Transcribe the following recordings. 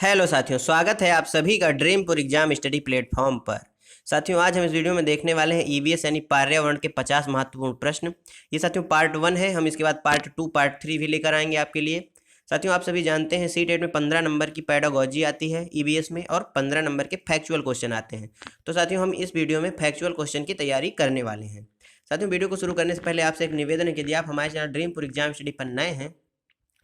Hello साथियों, स्वागत है आप सभी का ड्रीमपुर एग्जाम स्टडी प्लेटफॉर्म पर। साथियों, आज हम इस वीडियो में देखने वाले हैं ईवीएस यानी पर्यावरण के 50 महत्वपूर्ण प्रश्न। ये साथियों पार्ट 1 है। हम इसके बाद पार्ट 2 पार्ट 3 भी लेकर आएंगे आपके लिए। साथियों, आप सभी जानते हैं सी टेट में 15 नंबर की पेडागोजी आती है ईवीएस में और 15 नंबर के फैक्चुअल क्वेश्चन आते हैं। तो साथियों, हम इस वीडियो में फैक्चुअल क्वेश्चन की तैयारी करने वाले हैं। साथियों, वीडियो को शुरू करने से पहले आपसे एक निवेदन है कि यदि आप हमारे चैनल ड्रीमपुर एग्जाम स्टडी पर नए हैं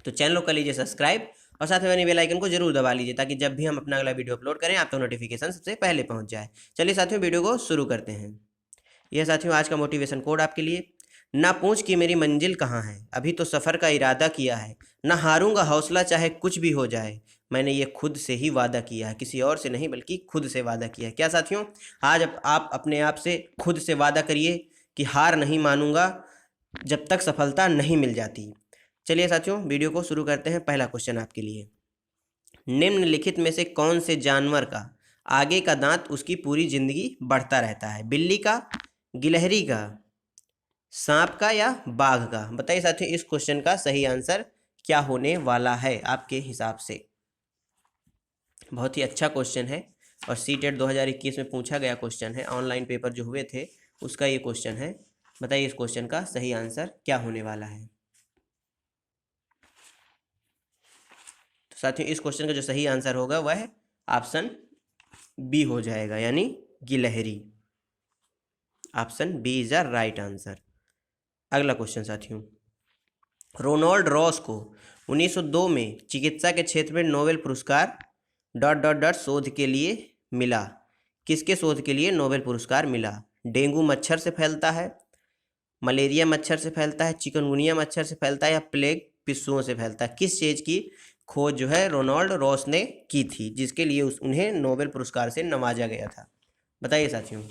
तो चैनल को कर लीजिए सब्सक्राइब और साथ में बेल आइकन को जरूर दबा लीजिए ताकि जब भी हम अपना अगला वीडियो अपलोड करें आप तक नोटिफिकेशन सबसे पहले पहुंच जाए। चलिए साथियों, वीडियो को शुरू करते हैं। यह साथियों आज का मोटिवेशन कोड आपके लिए। ना पूछ कि मेरी मंजिल कहाँ है, अभी तो सफ़र का इरादा किया है। ना हारूंगा हौसला चाहे कुछ भी हो जाए, मैंने ये खुद से ही वादा किया है। किसी और से नहीं बल्कि खुद से वादा किया है। क्या साथियों, आज आप अपने आप से खुद से वादा करिए कि हार नहीं मानूंगा जब तक सफलता नहीं मिल जाती। चलिए साथियों, वीडियो को शुरू करते हैं। पहला क्वेश्चन आपके लिए, निम्नलिखित में से कौन से जानवर का आगे का दांत उसकी पूरी जिंदगी बढ़ता रहता है? बिल्ली का, गिलहरी का, सांप का या बाघ का? बताइए साथियों, इस क्वेश्चन का सही आंसर क्या होने वाला है आपके हिसाब से? बहुत ही अच्छा क्वेश्चन है और सी टेट 2021 में पूछा गया क्वेश्चन है। ऑनलाइन पेपर जो हुए थे उसका ये क्वेश्चन है। बताइए इस क्वेश्चन का सही आंसर क्या होने वाला है? साथियों, इस क्वेश्चन का जो सही आंसर होगा वह ऑप्शन बी हो जाएगा, यानी गिलहरी। Option B is the right answer. अगला क्वेश्चन साथियों, रोनाल्ड रॉस को 1902 में चिकित्सा के क्षेत्र में नोबेल पुरस्कार डॉट डॉट डॉट शोध के लिए मिला। किसके शोध के लिए नोबेल पुरस्कार मिला? डेंगू मच्छर से फैलता है, मलेरिया मच्छर से फैलता है, चिकनगुनिया मच्छर से फैलता है या प्लेग पिस्सुओं से फैलता है? किस चीज़ की खोज जो है रोनाल्ड रॉस ने की थी जिसके लिए उन्हें नोबेल पुरस्कार से नवाजा गया था? बताइए साथियों,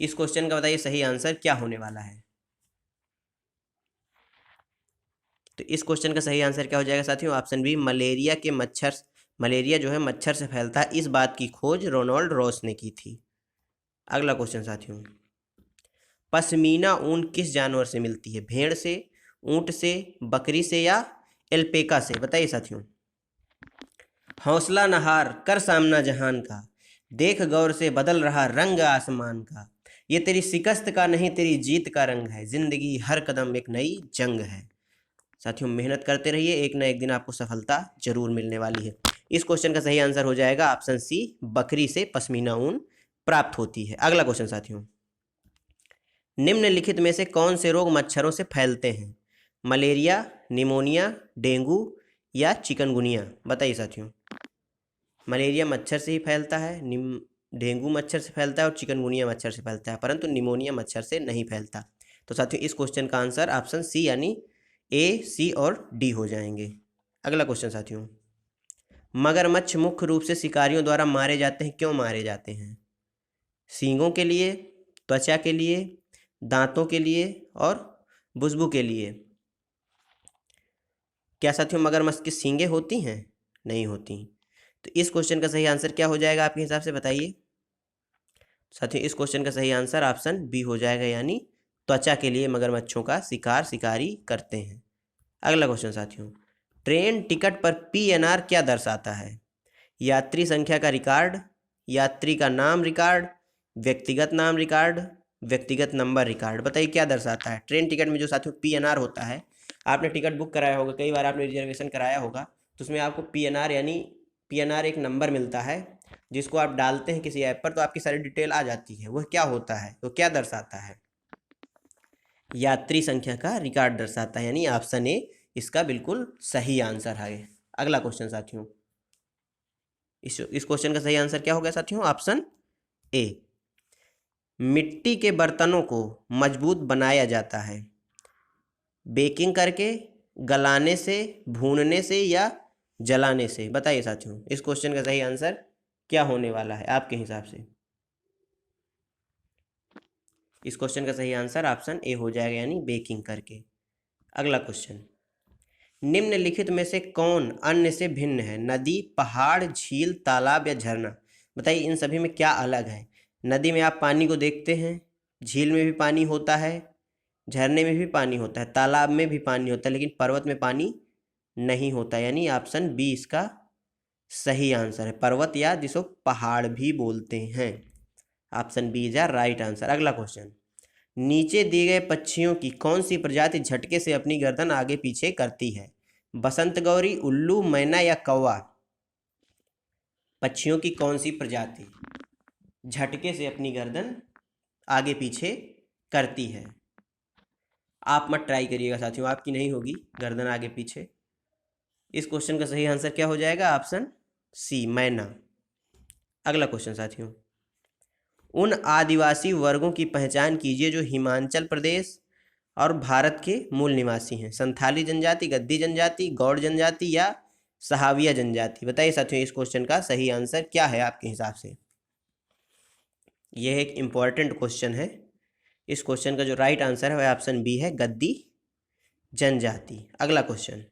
इस क्वेश्चन का बताइए सही आंसर क्या होने वाला है? तो इस क्वेश्चन का सही आंसर क्या हो जाएगा साथियों? ऑप्शन बी, मलेरिया के मच्छर। मलेरिया जो है मच्छर से फैलता है, इस बात की खोज रोनाल्ड रॉस ने की थी। अगला क्वेश्चन साथियों, पश्मीना ऊन किस जानवर से मिलती है? भेड़ से, ऊंट से, बकरी से या एल्पेका से? बताइए साथियों। हौसला न हार, कर सामना जहान का, देख गौर से बदल रहा रंग आसमान का, ये तेरी शिकस्त का नहीं तेरी जीत का रंग है, जिंदगी हर कदम एक नई जंग है। साथियों, मेहनत करते रहिए, एक ना एक दिन आपको सफलता जरूर मिलने वाली है। इस क्वेश्चन का सही आंसर हो जाएगा ऑप्शन सी, बकरी से पश्मीना ऊन प्राप्त होती है। अगला क्वेश्चन साथियों, निम्नलिखित में से कौन से रोग मच्छरों से फैलते हैं? मलेरिया, निमोनिया, डेंगू या चिकनगुनिया? बताइए साथियों। मलेरिया मच्छर से ही फैलता है, डेंगू मच्छर से फैलता है और चिकनगुनिया मच्छर से फैलता है, परंतु निमोनिया मच्छर से नहीं फैलता। तो साथियों, इस क्वेश्चन का आंसर ऑप्शन सी यानी ए, सी और डी हो जाएंगे। अगला क्वेश्चन साथियों, मगरमच्छ मुख्य रूप से शिकारियों द्वारा मारे जाते हैं, क्यों मारे जाते हैं? सींगों के लिए, त्वचा के लिए, दांतों के लिए और बुशबू के लिए? क्या साथियों मगरमच्छ की सींगें होती हैं? नहीं होती। तो इस क्वेश्चन का सही आंसर क्या हो जाएगा आपके हिसाब से? बताइए साथियों, इस क्वेश्चन का सही आंसर ऑप्शन बी हो जाएगा, यानी त्वचा के लिए मगरमच्छों का शिकार शिकारी करते हैं। अगला क्वेश्चन साथियों, ट्रेन टिकट पर पीएनआर क्या दर्शाता है? यात्री संख्या का रिकॉर्ड, यात्री का नाम रिकॉर्ड, व्यक्तिगत नाम रिकॉर्ड, व्यक्तिगत नंबर रिकॉर्ड? बताइए क्या दर्शाता है? ट्रेन टिकट में जो साथियों पीएनआर होता है, आपने टिकट बुक कराया होगा, कई बार आपने रिजर्वेशन कराया होगा, तो उसमें आपको पीएनआर यानी पीएनआर एक नंबर मिलता है जिसको आप डालते हैं किसी ऐप पर तो आपकी सारी डिटेल आ जाती है। वह क्या होता है, तो क्या दर्शाता है? यात्री संख्या का रिकॉर्ड दर्शाता है, यानी ऑप्शन ए इसका बिल्कुल सही आंसर है। अगला क्वेश्चन साथियों, इस क्वेश्चन का सही आंसर क्या होगा साथियों? ऑप्शन ए, मिट्टी के बर्तनों को मजबूत बनाया जाता है बेकिंग करके, गलाने से, भूनने से या जलाने से? बताइए साथियों, इस क्वेश्चन का सही आंसर क्या होने वाला है आपके हिसाब से? इस क्वेश्चन का सही आंसर ऑप्शन ए हो जाएगा, यानी बेकिंग करके। अगला क्वेश्चन, निम्नलिखित में से कौन अन्य से भिन्न है? नदी, पहाड़, झील, तालाब या झरना? बताइए इन सभी में क्या अलग है? नदी में आप पानी को देखते हैं, झील में भी पानी होता है, झरने में भी पानी होता है, तालाब में भी पानी होता है, लेकिन पर्वत में पानी नहीं होता, यानी ऑप्शन बी इसका सही आंसर है पर्वत या जिसको पहाड़ भी बोलते हैं। Option B is right answer. अगला क्वेश्चन, नीचे दिए गए पक्षियों की कौन सी प्रजाति झटके से अपनी गर्दन आगे पीछे करती है? बसंत गौरी, उल्लू, मैना या कौवा? पक्षियों की कौन सी प्रजाति झटके से अपनी गर्दन आगे पीछे करती है? आप मत ट्राई करिएगा साथियों, आपकी नहीं होगी गर्दन आगे पीछे। इस क्वेश्चन का सही आंसर क्या हो जाएगा? ऑप्शन सी मैना। अगला क्वेश्चन साथियों, उन आदिवासी वर्गों की पहचान कीजिए जो हिमाचल प्रदेश और भारत के मूल निवासी हैं। संथाली जनजाति, गद्दी जनजाति, गौड़ जनजाति या सहाविया जनजाति? बताइए साथियों, इस क्वेश्चन का सही आंसर क्या है आपके हिसाब से? यह एक इम्पॉर्टेंट क्वेश्चन है। इस क्वेश्चन का जो राइट आंसर है वह ऑप्शन बी है, गद्दी जनजाति। अगला क्वेश्चन,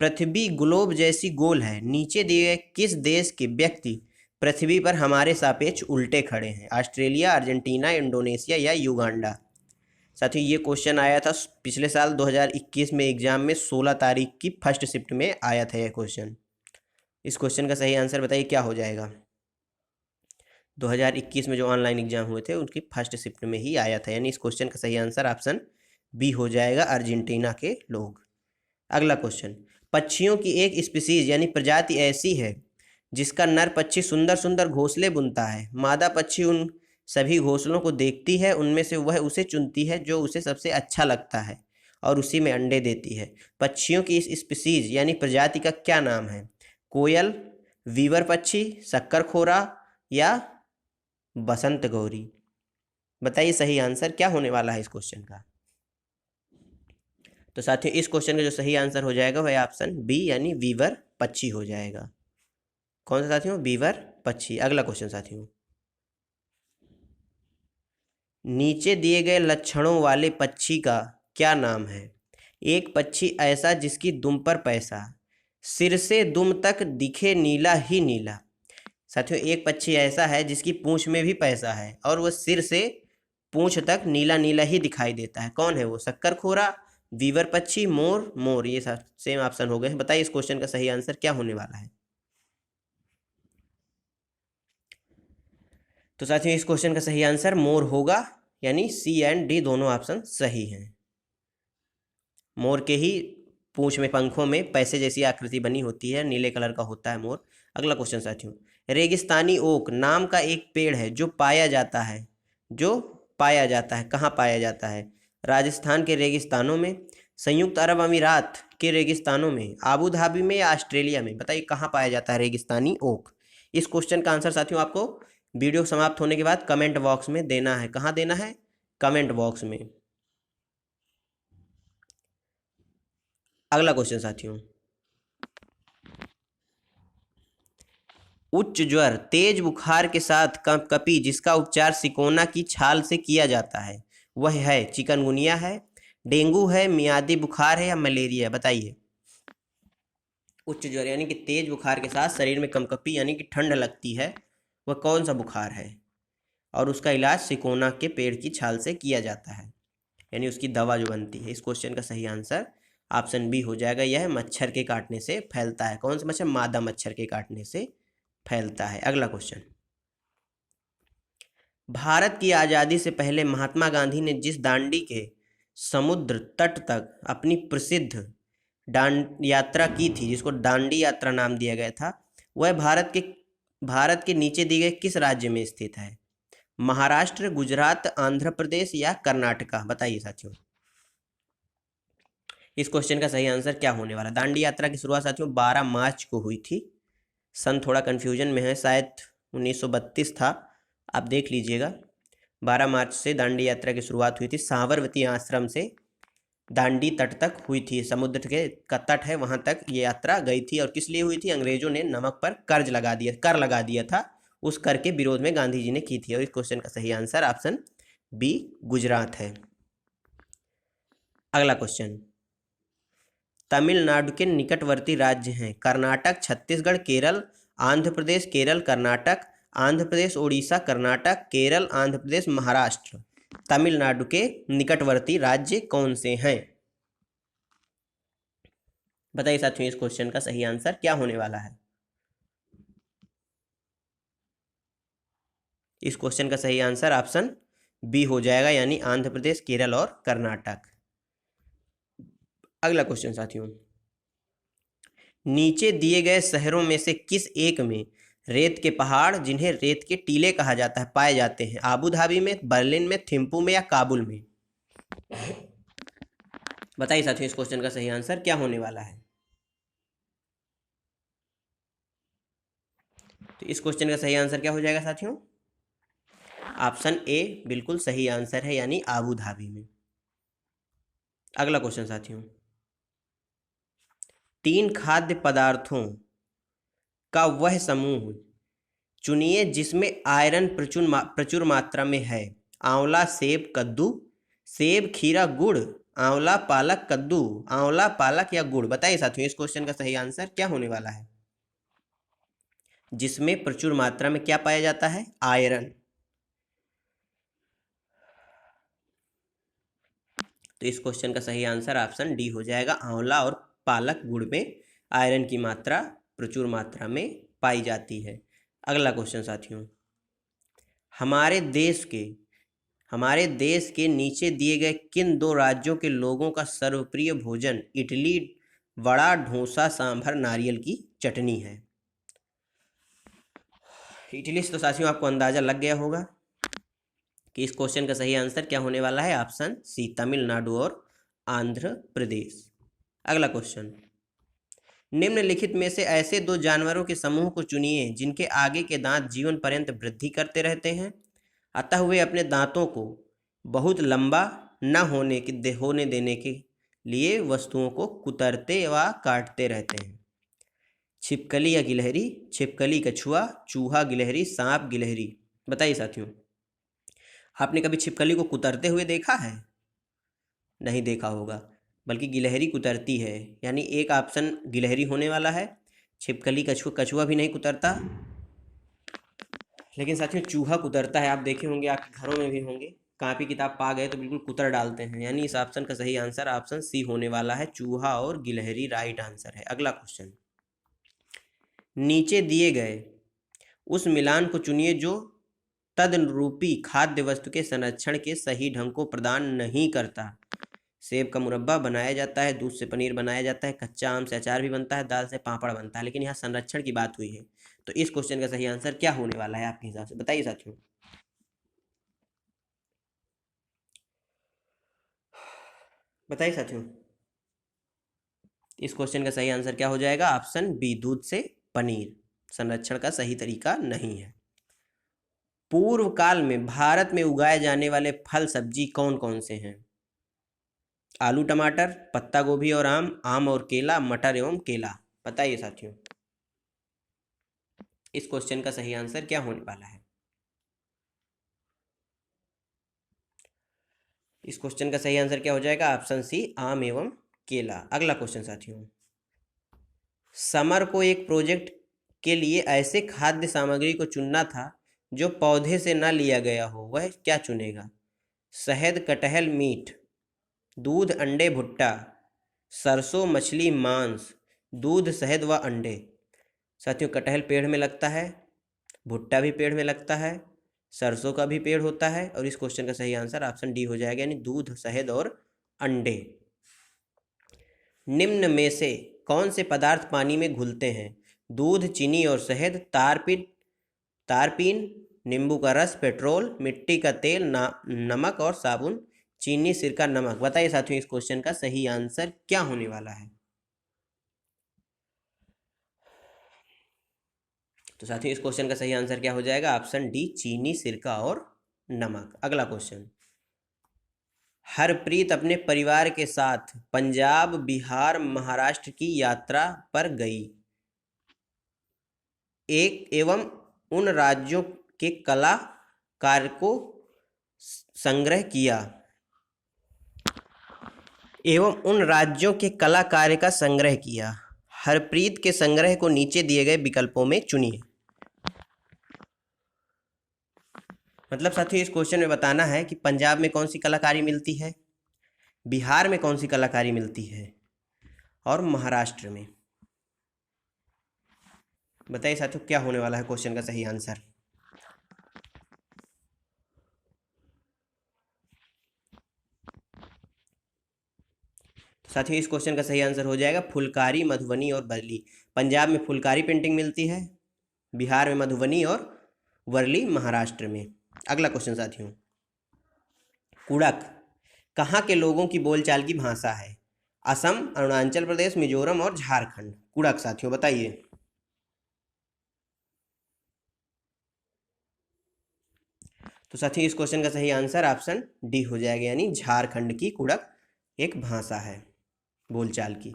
पृथ्वी ग्लोब जैसी गोल है, नीचे दिए गए किस देश के व्यक्ति पृथ्वी पर हमारे सापेक्ष उल्टे खड़े हैं? ऑस्ट्रेलिया, अर्जेंटीना, इंडोनेशिया या युगांडा? साथियों ये क्वेश्चन आया था पिछले साल 2021 में एग्जाम में 16 तारीख की फर्स्ट शिफ्ट में आया था यह क्वेश्चन। इस क्वेश्चन का सही आंसर बताइए क्या हो जाएगा? 2021 में जो ऑनलाइन एग्जाम हुए थे उनकी फर्स्ट शिफ्ट में ही आया था, यानी इस क्वेश्चन का सही आंसर ऑप्शन बी हो जाएगा, अर्जेंटीना के लोग। अगला क्वेश्चन, पक्षियों की एक स्पीसीज यानी प्रजाति ऐसी है जिसका नर पक्षी सुंदर सुंदर घोंसले बुनता है। मादा पक्षी उन सभी घोंसलों को देखती है, उनमें से वह उसे चुनती है जो उसे सबसे अच्छा लगता है और उसी में अंडे देती है। पक्षियों की इस स्पीसीज यानी प्रजाति का क्या नाम है? कोयल, वीवर पक्षी, शक्करखोरा या बसंत गौरी? बताइए सही आंसर क्या होने वाला है इस क्वेश्चन का? तो साथियों इस क्वेश्चन का जो सही आंसर हो जाएगा वह ऑप्शन बी यानी वीवर पक्षी हो जाएगा। कौन सा साथियों? वीवर पक्षी। अगला क्वेश्चन साथियों, नीचे दिए गए लक्षणों वाले पक्षी का क्या नाम है? एक पक्षी ऐसा जिसकी दुम पर पैसा, सिर से दुम तक दिखे नीला ही नीला। साथियों एक पक्षी ऐसा है जिसकी पूंछ में भी पैसा है और वह सिर से पूंछ तक नीला नीला ही दिखाई देता है। कौन है वो? शक्करखोरा, वीवर पक्षी, मोर? मोर। ये सेम ऑप्शन हो गए हैं। बताइए इस क्वेश्चन का सही आंसर क्या होने वाला है? तो साथियों इस क्वेश्चन का सही आंसर मोर होगा, यानी सी एंड डी दोनों ऑप्शन सही हैं। मोर के ही पूंछ में, पंखों में पैसे जैसी आकृति बनी होती है, नीले कलर का होता है मोर। अगला क्वेश्चन साथियों, रेगिस्तानी ओक नाम का एक पेड़ है जो पाया जाता है कहाँ पाया जाता है? राजस्थान के रेगिस्तानों में, संयुक्त अरब अमीरात के रेगिस्तानों में, आबू धाबी में या ऑस्ट्रेलिया में? बताइए कहाँ पाया जाता है रेगिस्तानी ओक? इस क्वेश्चन का आंसर साथियों आपको वीडियो समाप्त होने के बाद कमेंट बॉक्स में देना है। कहाँ देना है? कमेंट बॉक्स में। अगला क्वेश्चन साथियों, उच्च ज्वर, तेज बुखार के साथ कंपकपी जिसका उपचार सिकोना की छाल से किया जाता है वह है? चिकनगुनिया है, डेंगू है, मियादी बुखार है या मलेरिया? बताइए। उच्च ज्वर यानी कि तेज बुखार के साथ शरीर में कंपकपी यानी कि ठंड लगती है, वह कौन सा बुखार है? और उसका इलाज सिकोना के पेड़ की छाल से किया जाता है, यानी उसकी दवा जो बनती है। इस क्वेश्चन का सही आंसर ऑप्शन बी हो जाएगा, यह मच्छर के काटने से फैलता है। कौन सा मच्छर? मादा मच्छर के काटने से फैलता है। अगला क्वेश्चन, भारत की आज़ादी से पहले महात्मा गांधी ने जिस दांडी के समुद्र तट तक अपनी प्रसिद्ध यात्रा की थी, जिसको दांडी यात्रा नाम दिया गया था, वह भारत के नीचे दिए गए किस राज्य में स्थित है? महाराष्ट्र, गुजरात, आंध्र प्रदेश या कर्नाटका? बताइए साथियों इस क्वेश्चन का सही आंसर क्या होने वाला? दांडी यात्रा की शुरुआत साथियों 12 मार्च को हुई थी। सन थोड़ा कन्फ्यूजन में है, शायद 1932 था, आप देख लीजिएगा। 12 मार्च से दांडी यात्रा की शुरुआत हुई थी। साबरमती आश्रम से दांडी तट तक हुई थी, समुद्र के का तट है वहाँ तक ये यात्रा गई थी। और किस लिए हुई थी? अंग्रेजों ने नमक पर कर लगा दिया था, उस कर के विरोध में गांधी जी ने की थी। और इस क्वेश्चन का सही आंसर ऑप्शन बी गुजरात है। अगला क्वेश्चन, तमिलनाडु के निकटवर्ती राज्य हैं कर्नाटक, छत्तीसगढ़, केरल, आंध्र प्रदेश, केरल, कर्नाटक, आंध्र प्रदेश, उड़ीसा, कर्नाटक, केरल, आंध्र प्रदेश, महाराष्ट्र। तमिलनाडु के निकटवर्ती राज्य कौन से हैं? बताइए साथियों इस क्वेश्चन का सही आंसर क्या होने वाला है। इस क्वेश्चन का सही आंसर ऑप्शन बी हो जाएगा, यानी आंध्र प्रदेश, केरल और कर्नाटक। अगला क्वेश्चन साथियों, नीचे दिए गए शहरों में से किस एक में रेत के पहाड़, जिन्हें रेत के टीले कहा जाता है, पाए जाते हैं? आबू धाबी में, बर्लिन में, थिम्पू में या काबुल में? बताइए साथियों इस क्वेश्चन का सही आंसर क्या होने वाला है। तो इस क्वेश्चन का सही आंसर क्या हो जाएगा साथियों? ऑप्शन ए बिल्कुल सही आंसर है, यानी आबू धाबी में। अगला क्वेश्चन साथियों, 3 खाद्य पदार्थों का वह समूह चुनिए जिसमें आयरन प्रचुर मात्रा में है। आंवला, सेब, कद्दू। सेब, खीरा, गुड़। आंवला, पालक, कद्दू। आंवला, पालक या गुड़? बताइए साथियों इस क्वेश्चन का सही आंसर क्या होने वाला है। जिसमें प्रचुर मात्रा में क्या पाया जाता है? आयरन। तो इस क्वेश्चन का सही आंसर ऑप्शन डी हो जाएगा। आंवला और पालक गुड़ में आयरन की मात्रा प्रचुर मात्रा में पाई जाती है। अगला क्वेश्चन साथियों, हमारे देश के नीचे दिए गए किन 2 राज्यों के लोगों का सर्वप्रिय भोजन इडली, वड़ा, डोसा, सांभर, नारियल की चटनी है? इडली से तो साथियों आपको अंदाजा लग गया होगा कि इस क्वेश्चन का सही आंसर क्या होने वाला है। ऑप्शन सी, तमिलनाडु और आंध्र प्रदेश। अगला क्वेश्चन, निम्नलिखित में से ऐसे 2 जानवरों के समूह को चुनिए जिनके आगे के दांत जीवन पर्यंत वृद्धि करते रहते हैं, अतः वे अपने दांतों को बहुत लंबा न होने देने के लिए वस्तुओं को कुतरते व काटते रहते हैं। छिपकली या गिलहरी? छिपकली, कछुआ, चूहा, गिलहरी, सांप, गिलहरी? बताइए साथियों, आपने कभी छिपकली को कुतरते हुए देखा है? नहीं देखा होगा, बल्कि गिलहरी कुतरती है, यानी एक ऑप्शन गिलहरी होने वाला है। छिपकली, कछुआ भी नहीं कुतरता, लेकिन साथियों चूहा कुतरता है। आप देखे होंगे, आपके घरों में भी होंगे, कापी किताब पा गए तो बिल्कुल कुतर डालते हैं, यानी इस ऑप्शन का सही आंसर ऑप्शन सी होने वाला है। चूहा और गिलहरी राइट आंसर है। अगला क्वेश्चन, नीचे दिए गए उस मिलान को चुनिए जो तदनुरूपी खाद्य वस्तु के संरक्षण के सही ढंग को प्रदान नहीं करता। सेब का मुरब्बा बनाया जाता है, दूध से पनीर बनाया जाता है, कच्चा आम से अचार भी बनता है, दाल से पापड़ बनता है, लेकिन यहाँ संरक्षण की बात हुई है। तो इस क्वेश्चन का सही आंसर क्या होने वाला है आपके हिसाब से? बताइए साथियों। बताइए साथियों इस क्वेश्चन का सही आंसर क्या हो जाएगा? ऑप्शन बी, दूध से पनीर संरक्षण का सही तरीका नहीं है। पूर्व काल में भारत में उगाए जाने वाले फल सब्जी कौन कौन से हैं? आलू, टमाटर, पत्ता गोभी और आम और केला, मटर एवं केला? बताइए साथियों इस क्वेश्चन का सही आंसर क्या होने वाला है। इस क्वेश्चन का सही आंसर क्या हो जाएगा? ऑप्शन सी, आम एवं केला। अगला क्वेश्चन साथियों, समर को एक प्रोजेक्ट के लिए ऐसे खाद्य सामग्री को चुनना था जो पौधे से ना लिया गया हो, वह क्या चुनेगा? शहद, कटहल, मीट, दूध, अंडे, भुट्टा, सरसों, मछली, मांस, दूध, शहद व अंडे? साथियों कटहल पेड़ में लगता है, भुट्टा भी पेड़ में लगता है, सरसों का भी पेड़ होता है, और इस क्वेश्चन का सही आंसर ऑप्शन डी हो जाएगा, यानी दूध, शहद और अंडे। निम्न में से कौन से पदार्थ पानी में घुलते हैं? दूध, चीनी और शहद, तारपीन, नींबू का रस, पेट्रोल, मिट्टी का तेल, नमक और साबुन, चीनी, सिरका, नमक? बताइए साथियों इस क्वेश्चन का सही आंसर क्या होने वाला है। तो साथियों इस क्वेश्चन का सही आंसर क्या हो जाएगा? ऑप्शन डी, चीनी, सिरका और नमक। अगला क्वेश्चन, हरप्रीत अपने परिवार के साथ पंजाब, बिहार, महाराष्ट्र की यात्रा पर गई। एक एवं उन राज्यों के कलाकार को संग्रह किया का संग्रह किया। हरप्रीत के संग्रह को नीचे दिए गए विकल्पों में चुनिए। मतलब साथियों इस क्वेश्चन में बताना है कि पंजाब में कौन सी कलाकारी मिलती है, बिहार में कौन सी कलाकारी मिलती है, और महाराष्ट्र में। बताइए साथियों क्या होने वाला है क्वेश्चन का सही आंसर। साथियों इस क्वेश्चन का सही आंसर हो जाएगा फुलकारी, मधुबनी और वर्ली। पंजाब में फुलकारी पेंटिंग मिलती है, बिहार में मधुबनी और वर्ली महाराष्ट्र में। अगला क्वेश्चन साथियों, कुड़क कहाँ के लोगों की बोलचाल की भाषा है? असम, अरुणाचल प्रदेश, मिजोरम और झारखंड। कुड़क साथियों बताइए। तो साथियों इस क्वेश्चन का सही आंसर ऑप्शन डी हो जाएगा, यानी झारखंड की कुड़क एक भाषा है बोलचाल की।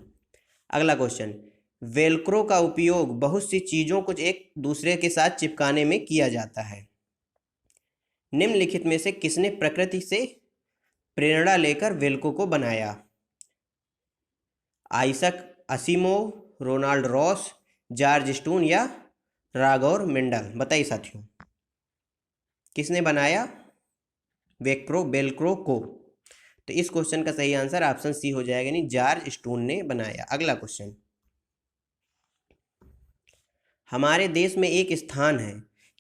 अगला क्वेश्चन, वेलक्रो का उपयोग बहुत सी चीजों को एक दूसरे के साथ चिपकाने में किया जाता है। निम्नलिखित में से किसने प्रकृति से प्रेरणा लेकर वेल्क्रो को बनाया? Isaac Asimov, Ronald Ross, George Stone या रागौर मेंडल। बताइए साथियों किसने बनाया वेल्क्रो को? तो इस क्वेश्चन का सही आंसर ऑप्शन सी हो जाएगा, यानी जॉर्ज स्टोन ने बनाया। अगला क्वेश्चन, हमारे देश में एक स्थान है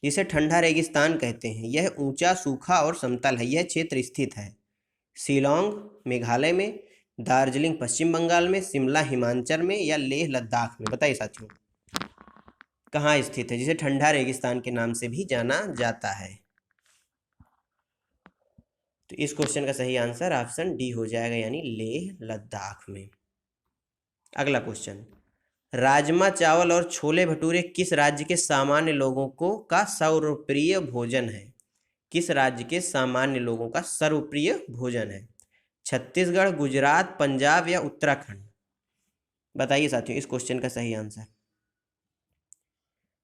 जिसे ठंडा रेगिस्तान कहते हैं। यह ऊंचा, सूखा और समतल है। यह क्षेत्र स्थित है शिलोंग मेघालय में, दार्जिलिंग पश्चिम बंगाल में, शिमला हिमाचल में या लेह लद्दाख में। बताइए साथियों कहाँ स्थित है जिसे ठंडा रेगिस्तान के नाम से भी जाना जाता है? तो इस क्वेश्चन का सही आंसर ऑप्शन डी हो जाएगा, यानी लेह लद्दाख में। अगला क्वेश्चन, राजमा चावल और छोले भटूरे किस राज्य के सामान्य लोगों को का सर्वप्रिय भोजन है? किस राज्य के सामान्य लोगों का सर्वप्रिय भोजन है? छत्तीसगढ़, गुजरात, पंजाब या उत्तराखंड। बताइए साथियों इस क्वेश्चन का सही आंसर।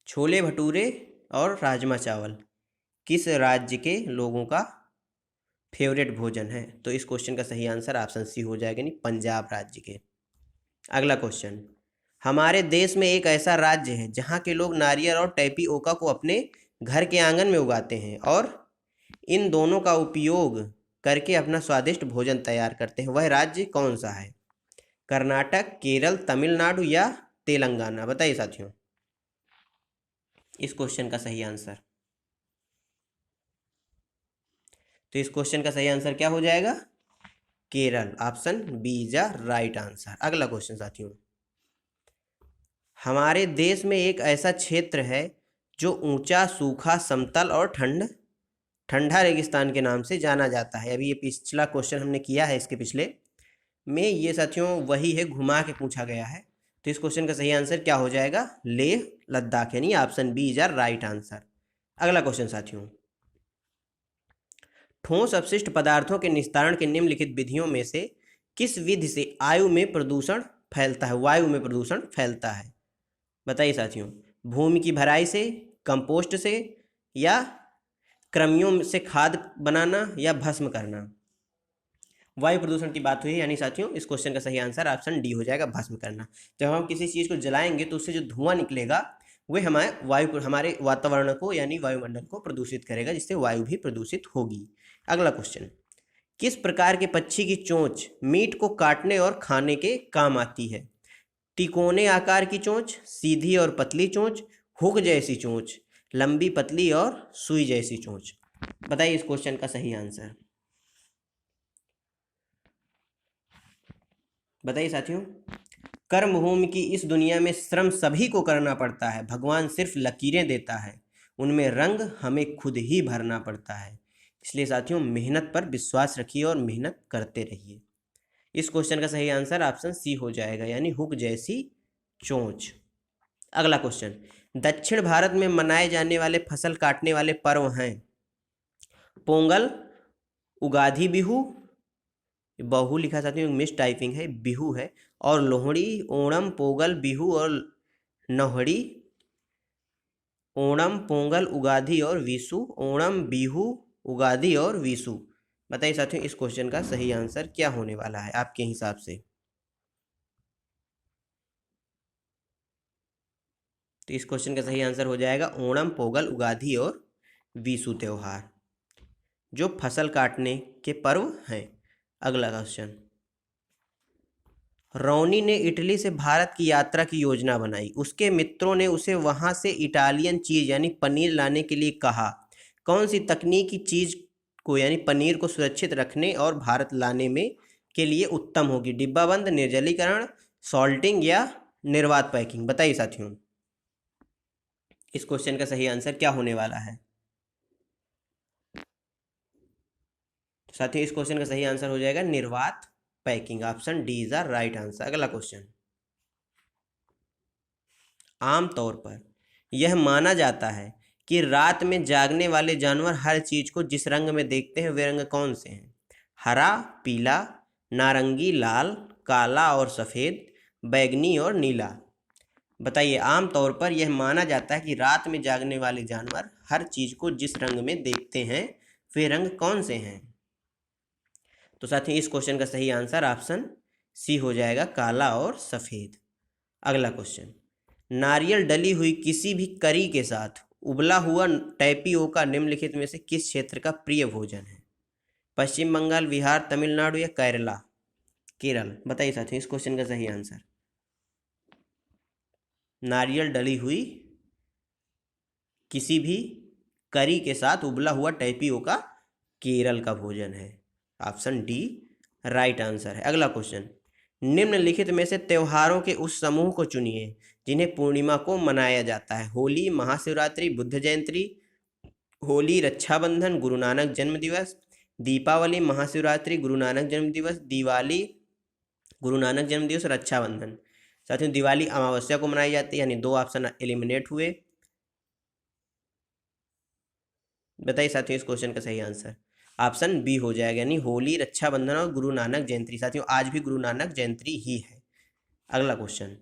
छोले भटूरे और राजमा चावल किस राज्य के लोगों का फेवरेट भोजन है? तो इस क्वेश्चन का सही आंसर ऑप्शन सी हो जाएगा, यानी पंजाब राज्य के। अगला क्वेश्चन, हमारे देश में एक ऐसा राज्य है जहाँ के लोग नारियल और टैपिओका को अपने घर के आंगन में उगाते हैं और इन दोनों का उपयोग करके अपना स्वादिष्ट भोजन तैयार करते हैं। वह राज्य कौन सा है? कर्नाटक, केरल, तमिलनाडु या तेलंगाना। बताइए साथियों इस क्वेश्चन का सही आंसर। तो इस क्वेश्चन का सही आंसर क्या हो जाएगा? Kerala. Option B is the right answer. अगला क्वेश्चन साथियों, हमारे देश में एक ऐसा क्षेत्र है जो ऊंचा, सूखा, समतल और ठंडा रेगिस्तान के नाम से जाना जाता है। अभी ये पिछला क्वेश्चन हमने किया है, इसके पिछले में ये साथियों वही है, घुमा के पूछा गया है। तो इस क्वेश्चन का सही आंसर क्या हो जाएगा? लेह लद्दाख, यानी option B is our right answer. अगला क्वेश्चन साथियों, ठोस अपशिष्ट पदार्थों के निस्तारण के निम्नलिखित विधियों में से किस विधि से वायु में प्रदूषण फैलता है? बताइए साथियों, भूमि की भराई से, कंपोस्ट से या कृमियों से खाद बनाना या भस्म करना। वायु प्रदूषण की बात हुई है, यानी साथियों इस क्वेश्चन का सही आंसर ऑप्शन डी हो जाएगा, भस्म करना। जब हम किसी चीज़ को जलाएंगे तो उससे जो धुआं निकलेगा वह हमारे वातावरण को यानी वायुमंडल को प्रदूषित करेगा, जिससे वायु भी प्रदूषित होगी। अगला क्वेश्चन, किस प्रकार के पक्षी की चोंच मीट को काटने और खाने के काम आती है? तिकोने आकार की चोंच, सीधी और पतली चोंच, हुक जैसी चोंच, लंबी पतली और सुई जैसी चोंच। बताइए इस क्वेश्चन का सही आंसर। बताइए साथियों, कर्मभूमि की इस दुनिया में श्रम सभी को करना पड़ता है। भगवान सिर्फ लकीरें देता है, उनमें रंग हमें खुद ही भरना पड़ता है। इसलिए साथियों मेहनत पर विश्वास रखिए और मेहनत करते रहिए। इस क्वेश्चन का सही आंसर ऑप्शन सी हो जाएगा, यानी हुक जैसी चोंच। अगला क्वेश्चन, दक्षिण भारत में मनाए जाने वाले फसल काटने वाले पर्व हैं पोंगल, उगादि बिहू, बहु लिखा साथियों मिस टाइपिंग है, बिहू है, और लोहड़ी, ओणम, पोंगल, बिहू और नौहड़ी। ओणम, पोंगल, उगादि और विशु। ओणम, बिहू, उगादि और विशु। बताइए साथियों इस क्वेश्चन का सही आंसर क्या होने वाला है आपके हिसाब से? तो इस क्वेश्चन का सही आंसर हो जाएगा ओणम, पोंगल, उगादि और विशु त्योहार, जो फसल काटने के पर्व हैं। अगला क्वेश्चन, रोनी ने इटली से भारत की यात्रा की योजना बनाई। उसके मित्रों ने उसे वहां से इटालियन चीज यानी पनीर लाने के लिए कहा। कौन सी तकनीकी चीज को यानी पनीर को सुरक्षित रखने और भारत लाने में के लिए उत्तम होगी? डिब्बाबंद, निर्जलीकरण, सॉल्टिंग या निर्वात पैकिंग? बताइए साथियों, इस क्वेश्चन का सही आंसर क्या होने वाला है? तो साथियों, इस क्वेश्चन का सही आंसर हो जाएगा निर्वात packing. Option D is the right answer. अगला क्वेश्चन, आमतौर पर यह माना जाता है कि रात में जागने वाले जानवर हर चीज को जिस रंग में देखते हैं वे रंग कौन से हैं? हरा, पीला, नारंगी, लाल, काला और सफेद, बैंगनी और नीला? बताइए, आमतौर पर यह माना जाता है कि रात में जागने वाले जानवर हर चीज को जिस रंग में देखते हैं वे रंग कौन से हैं? तो साथियों, इस क्वेश्चन का सही आंसर ऑप्शन सी हो जाएगा, काला और सफेद। अगला क्वेश्चन, नारियल डली हुई किसी भी करी के साथ उबला हुआ टैपियोका निम्नलिखित में से किस क्षेत्र का प्रिय भोजन है? पश्चिम बंगाल, बिहार, तमिलनाडु या केरल? बताइए साथियों, इस क्वेश्चन का सही आंसर। नारियल डली हुई किसी भी करी के साथ उबला हुआ टैपियोका केरल का भोजन है। ऑप्शन डी राइट आंसर है। अगला क्वेश्चन, निम्नलिखित में से त्योहारों के उस समूह को चुनिए जिन्हें पूर्णिमा को मनाया जाता है। होली, महाशिवरात्रि, बुद्ध जयंती, होली, रक्षाबंधन, गुरु नानक जन्म दिवस, दीपावली, महाशिवरात्रि, गुरु नानक जन्म दिवस, दिवाली, गुरु नानक जन्म दिवस, रक्षाबंधन? साथियों, दिवाली अमावस्या को मनाई जाती है, यानी दो ऑप्शन एलिमिनेट हुए। बताइए साथियों, इस क्वेश्चन का सही आंसर। ऑप्शन बी हो जाएगा, यानी होली, रक्षाबंधन और गुरु नानक जयंती। साथियों, आज भी गुरु नानक जयंती ही है। अगला क्वेश्चन,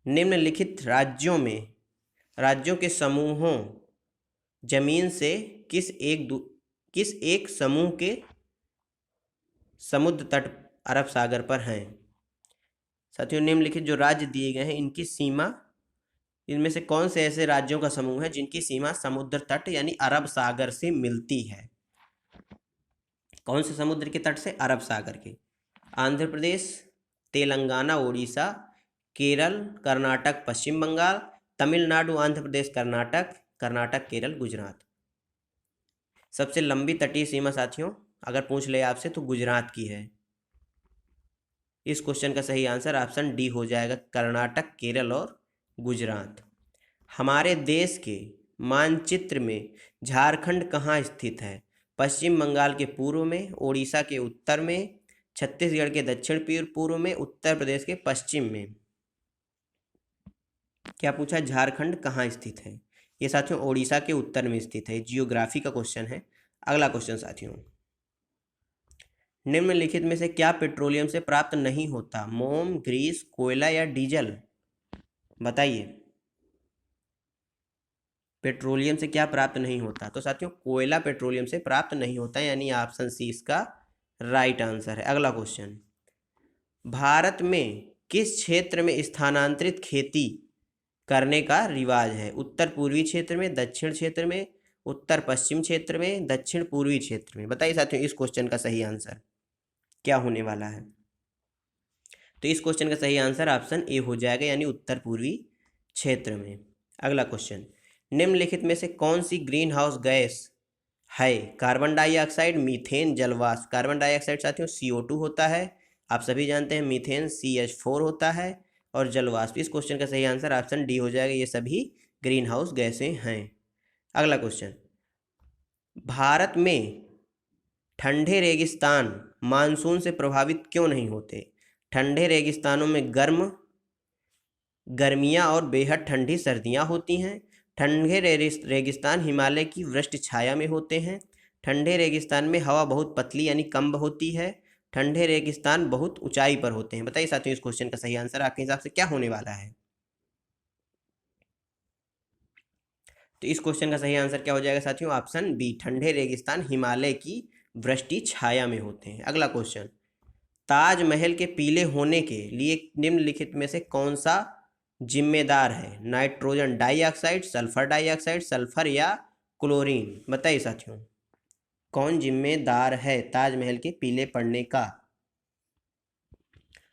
निम्नलिखित राज्यों के समूहों जमीन से किस एक समूह के समुद्र तट अरब सागर पर हैं? साथियों, निम्नलिखित जो राज्य दिए गए हैं इनकी सीमा, इनमें से कौन से ऐसे राज्यों का समूह है जिनकी सीमा समुद्र तट यानी अरब सागर से मिलती है? कौन से समुद्र के तट से? अरब सागर के। आंध्र प्रदेश, तेलंगाना, उड़ीसा, केरल, कर्नाटक, पश्चिम बंगाल, तमिलनाडु, आंध्र प्रदेश, कर्नाटक, केरल, गुजरात? सबसे लंबी तटीय सीमा साथियों अगर पूछ ले आपसे तो गुजरात की है। इस क्वेश्चन का सही आंसर ऑप्शन डी हो जाएगा, कर्नाटक, केरल और गुजरात। हमारे देश के मानचित्र में झारखंड कहाँ स्थित है? पश्चिम बंगाल के पूर्व में, ओडिशा के उत्तर में, छत्तीसगढ़ के दक्षिण पूर्व में, उत्तर प्रदेश के पश्चिम में? क्या पूछा? झारखंड कहाँ स्थित है? ये साथियों ओडिशा के उत्तर में स्थित है। जियोग्राफी का क्वेश्चन है। अगला क्वेश्चन साथियों, निम्नलिखित में से क्या पेट्रोलियम से प्राप्त नहीं होता? मोम, ग्रीस, कोयला या डीजल? बताइए, पेट्रोलियम से क्या प्राप्त नहीं होता? तो साथियों, कोयला पेट्रोलियम से प्राप्त नहीं होता, यानी ऑप्शन सी इसका राइट आंसर है। अगला क्वेश्चन, भारत में किस क्षेत्र में स्थानांतरित खेती करने का रिवाज है? उत्तर पूर्वी क्षेत्र में, दक्षिण क्षेत्र में, उत्तर पश्चिम क्षेत्र में, दक्षिण पूर्वी क्षेत्र में? बताइए साथियों, इस क्वेश्चन का सही आंसर क्या होने वाला है? तो इस क्वेश्चन का सही आंसर ऑप्शन ए हो जाएगा, यानी उत्तर पूर्वी क्षेत्र में। अगला क्वेश्चन, निम्नलिखित में से कौन सी ग्रीन हाउस गैस है? कार्बन डाइऑक्साइड, मीथेन, जलवाष्प? कार्बन डाइऑक्साइड साथियों CO2 होता है, आप सभी जानते हैं। मीथेन CH4 होता है और जलवाष्प। इस क्वेश्चन का सही आंसर ऑप्शन डी हो जाएगा, ये सभी ग्रीन हाउस गैसें हैं। अगला क्वेश्चन, भारत में ठंडे रेगिस्तान मानसून से प्रभावित क्यों नहीं होते? ठंडे रेगिस्तानों में गर्मियाँ और बेहद ठंडी सर्दियाँ होती हैं। ठंडे रेगिस्तान हिमालय की वृष्टि छाया में होते हैं। ठंडे रेगिस्तान में हवा बहुत पतली यानी कम होती है। ठंडे रेगिस्तान बहुत ऊंचाई पर होते हैं। बताइए साथियों, इस क्वेश्चन का सही आंसर आपके हिसाब से क्या होने वाला है? तो इस क्वेश्चन का सही आंसर क्या हो जाएगा साथियों? ऑप्शन बी, ठंडे रेगिस्तान हिमालय की वृष्टि छाया में होते हैं। अगला क्वेश्चन, ताजमहल के पीले होने के लिए निम्नलिखित में से कौन सा जिम्मेदार है? Nitrogen dioxide, sulphur dioxide, sulphur या क्लोरीन? बताइए साथियों, कौन जिम्मेदार है ताजमहल के पीले पड़ने का?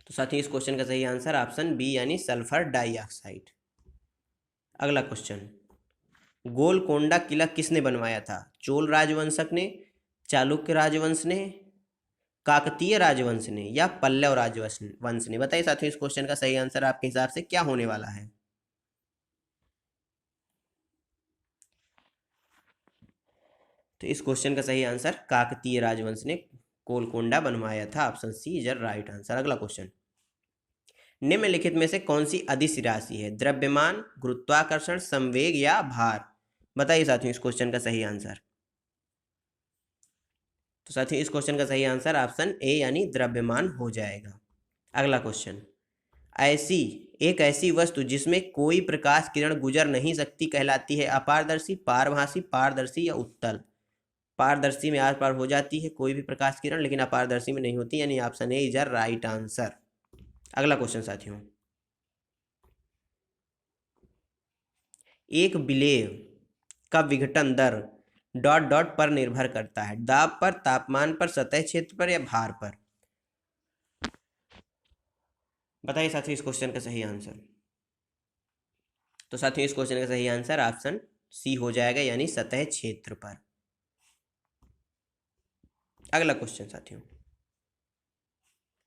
तो साथियों इस क्वेश्चन का सही आंसर ऑप्शन बी यानी सल्फर डाइऑक्साइड। अगला क्वेश्चन, गोलकोंडा किला किसने बनवाया था? चोल राजवंशक ने, चालुक्य राजवंश ने, काकतीय राजवंश ने या पल्लव राजवंश ने? बताइए साथियों इस क्वेश्चन का सही आंसर आपके हिसाब से क्या होने वाला है? तो इस क्वेश्चन का सही आंसर काकतीय राजवंश ने गोलकोंडा बनवाया था। Option C is right answer. अगला क्वेश्चन, निम्नलिखित में से कौन सी अदिश राशि है? द्रव्यमान, गुरुत्वाकर्षण, संवेग या भार? बताइए साथियों इस क्वेश्चन का सही आंसर। तो साथियों इस क्वेश्चन का सही आंसर ऑप्शन ए यानी द्रव्यमान हो जाएगा। अगला क्वेश्चन, एक ऐसी वस्तु जिसमें कोई प्रकाश किरण गुजर नहीं सकती कहलाती है? अपारदर्शी, पारभासी, पारदर्शी या उत्तल? पारदर्शी में आर पार हो जाती है कोई भी प्रकाश किरण, लेकिन अपारदर्शी में नहीं होती, यानी option A is right answer. अगला क्वेश्चन साथियों, एक विलेय का विघटन दर ... पर निर्भर करता है? दाब पर, तापमान पर, सतह क्षेत्र पर या भार पर? बताइए साथियों इस क्वेश्चन का सही आंसर। तो साथियों इस क्वेश्चन का सही आंसर ऑप्शन सी हो जाएगा, यानी सतह क्षेत्र पर। अगला क्वेश्चन साथियों,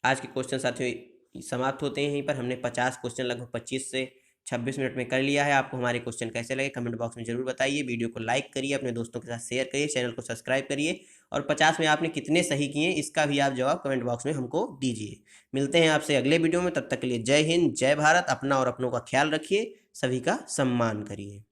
आज के क्वेश्चन साथियों समाप्त होते हैं यहीं पर। हमने 50 क्वेश्चन लगभग 25 से 26 मिनट में कर लिया है। आपको हमारे क्वेश्चन कैसे लगे कमेंट बॉक्स में जरूर बताइए। वीडियो को लाइक करिए, अपने दोस्तों के साथ शेयर करिए, चैनल को सब्सक्राइब करिए और 50 में आपने कितने सही किए इसका भी आप जवाब कमेंट बॉक्स में हमको दीजिए। मिलते हैं आपसे अगले वीडियो में, तब तक के लिए जय हिंद, जय भारत। अपना और अपनों का ख्याल रखिए, सभी का सम्मान करिए।